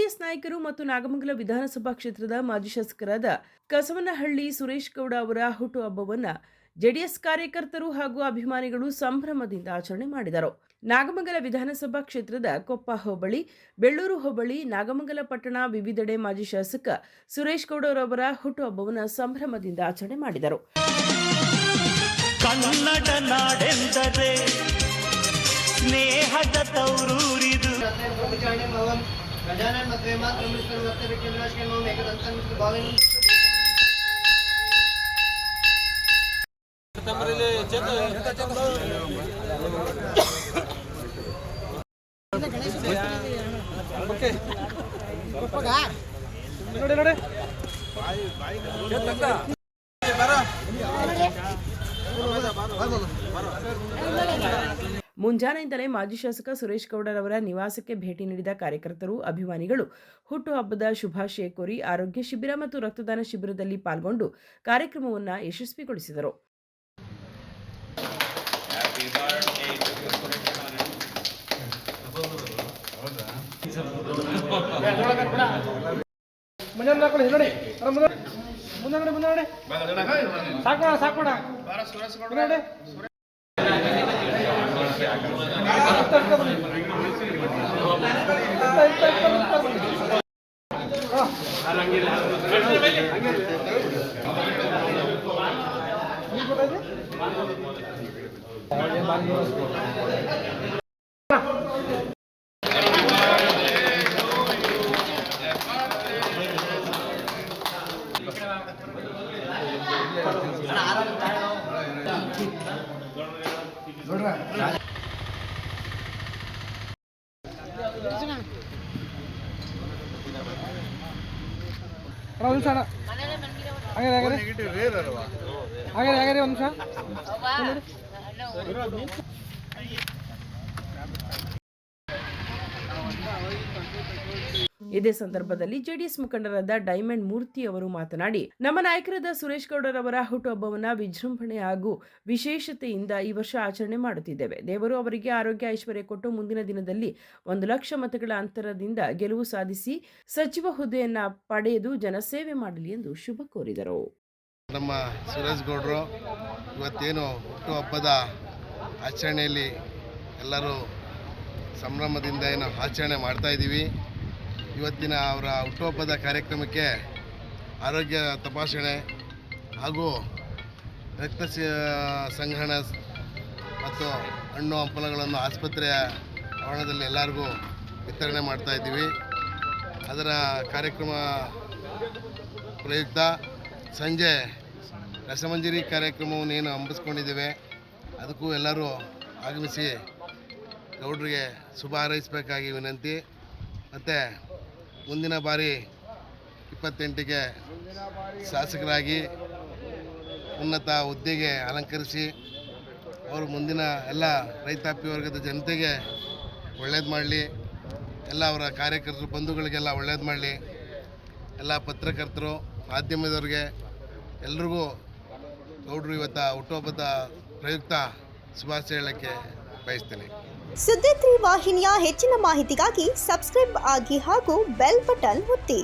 JDS ನಾಯಕರು ಮತ್ತು ನಾಗಮಂಗಲ ವಿಧಾನಸಭಾ ಕ್ಷೇತ್ರದ ಮಾಜಿ ಶಾಸಕರಾದ ಕಸವನಹಳ್ಳಿ ಸುರೇಶ್ ಗೌಡ ಅವರ ಹುಟ್ಟುಹಬ್ಬವನ್ನು ಜೆಡಿಎಸ್ ಕಾರ್ಯಕರ್ತರು ಹಾಗೂ ಅಭಿಮಾನಿಗಳು ಸಂಭ್ರಮದಿಂದ ಆಚರಣೆ ಮಾಡಿದರು. ನಾಗಮಂಗಲ ವಿಧಾನಸಭಾ ಕ್ಷೇತ್ರದ ಕೊಪ್ಪ ಹೋಬಳಿ, ಬೆಳ್ಳೂರು ಹೋಬಳಿ, ನಾಗಮಂಗಲ ಪಟ್ಟಣ ವಿವಿಧೆಡೆ ಮಾಜಿ ಶಾಸಕ ಸುರೇಶ್ ಗೌಡರವರ ಹುಟ್ಟುಹಬ್ಬವನ್ನು ಸಂಭ್ರಮದಿಂದ ಆಚರಣೆ ಮಾಡಿದರು. ಕನ್ನಡ ನಾಡೆಂದರೆ ಸ್ನೇಹದ ತೌರೂರಿದು. ಮುಂಜಾನೆಯಿಂದಲೇ ಮಾಜಿ ಶಾಸಕ ಸುರೇಶ್ ಗೌಡರವರ ನಿವಾಸಕ್ಕೆ ಭೇಟಿ ನೀಡಿದ ಕಾರ್ಯಕರ್ತರು, ಅಭಿಮಾನಿಗಳು ಹುಟ್ಟುಹಬ್ಬದ ಶುಭಾಶಯ ಕೋರಿ ಆರೋಗ್ಯ ಶಿಬಿರ ಮತ್ತು ರಕ್ತದಾನ ಶಿಬಿರದಲ್ಲಿ ಪಾಲ್ಗೊಂಡು ಕಾರ್ಯಕ್ರಮವನ್ನು ಯಶಸ್ವಿಗೊಳಿಸಿದರು. ಇದೇ ಸಂದರ್ಭದಲ್ಲಿ ಜೆಡಿಎಸ್ ಮುಖಂಡರಾದ ಡೈಮಂಡ್ ಮೂರ್ತಿ ಅವರು ಮಾತನಾಡಿ, ನಮ್ಮ ನಾಯಕರಾದ ಸುರೇಶ್ ಗೌಡರವರ ಹುಟ್ಟುಹಬ್ಬವನ್ನು ವಿಜೃಂಭಣೆ ಹಾಗೂ ವಿಶೇಷತೆಯಿಂದ ಈ ವರ್ಷ ಆಚರಣೆ ಮಾಡುತ್ತಿದ್ದೇವೆ. ದೇವರು ಅವರಿಗೆ ಆರೋಗ್ಯ ಐಶ್ವರ್ಯ ಕೊಟ್ಟು ಮುಂದಿನ ದಿನದಲ್ಲಿ 1 ಲಕ್ಷ ಮತಗಳ ಅಂತರದಿಂದ ಗೆಲುವು ಸಾಧಿಸಿ ಸಚಿವ ಹುದ್ದೆಯನ್ನ ಪಡೆದು ಜನಸೇವೆ ಮಾಡಲಿ ಎಂದು ಶುಭ ಕೋರಿದರು. ನಮ್ಮ ಸುರೇಶ್ ಗೌಡರು ಇವತ್ತೇನು ಹುಟ್ಟುಹಬ್ಬದ ಆಚರಣೆಯಲ್ಲಿ ಎಲ್ಲರೂ ಸಂಭ್ರಮದಿಂದ ಏನು ಆಚರಣೆ ಮಾಡ್ತಾ ಇದ್ದೀವಿ. ಇವತ್ತಿನ ಅವರ ಹುಟ್ಟುಹಬ್ಬದ ಕಾರ್ಯಕ್ರಮಕ್ಕೆ ಆರೋಗ್ಯ ತಪಾಸಣೆ ಹಾಗೂ ರಕ್ತ ಸಂಗ್ರಹಣೆ ಮತ್ತು ಹಣ್ಣು ಹಂಪಲುಗಳನ್ನು ಆಸ್ಪತ್ರೆಯ ಆವರಣದಲ್ಲಿ ಎಲ್ಲರಿಗೂ ವಿತರಣೆ ಮಾಡ್ತಾ ಇದ್ದೀವಿ. ಅದರ ಕಾರ್ಯಕ್ರಮ ಪ್ರಯುಕ್ತ ಸಂಜೆ ರಸಮಂಜರಿ ಕಾರ್ಯಕ್ರಮವನ್ನು ಏನು ಹಮ್ಮಿಸ್ಕೊಂಡಿದ್ದೇವೆ, ಅದಕ್ಕೂ ಎಲ್ಲರೂ ಆಗಮಿಸಿ ಗೌಡರಿಗೆ ಶುಭ ಹಾರೈಸಬೇಕಾಗಿ ವಿನಂತಿ. ಮತ್ತು ಮುಂದಿನ ಬಾರಿ 28ಕ್ಕೆ ಶಾಸಕರಾಗಿ ಉನ್ನತ ಹುದ್ದೆಗೆ ಅಲಂಕರಿಸಿ ಅವರು ಮುಂದಿನ ಎಲ್ಲ ರೈತಾಪಿ ವರ್ಗದ ಜನತೆಗೆ ಒಳ್ಳೇದು ಮಾಡಲಿ, ಎಲ್ಲ ಅವರ ಕಾರ್ಯಕರ್ತರು ಬಂಧುಗಳಿಗೆಲ್ಲ ಒಳ್ಳೇದು ಮಾಡಲಿ. ಎಲ್ಲ ಪತ್ರಕರ್ತರು, ಮಾಧ್ಯಮದವ್ರಿಗೆ ಎಲ್ರಿಗೂ ಗೌಡರು ಇವತ್ತು ಹುಟ್ಟುಹಬ್ಬದ ಪ್ರಯುಕ್ತ ಶುಭಾಶಯ ಹೇಳಕ್ಕೆ ಬಯಸ್ತೇನೆ. ಸುದ್ದಿ 3 ವಾಹಿನಿಯ ಹೆಚ್ಚಿನ ಮಾಹಿತಿಗಾಗಿ ಸಬ್ಸ್ಕ್ರೈಬ್ ಆಗಿ ಹಾಗೂ ಬೆಲ್ ಬಟನ್ ಒತ್ತಿ.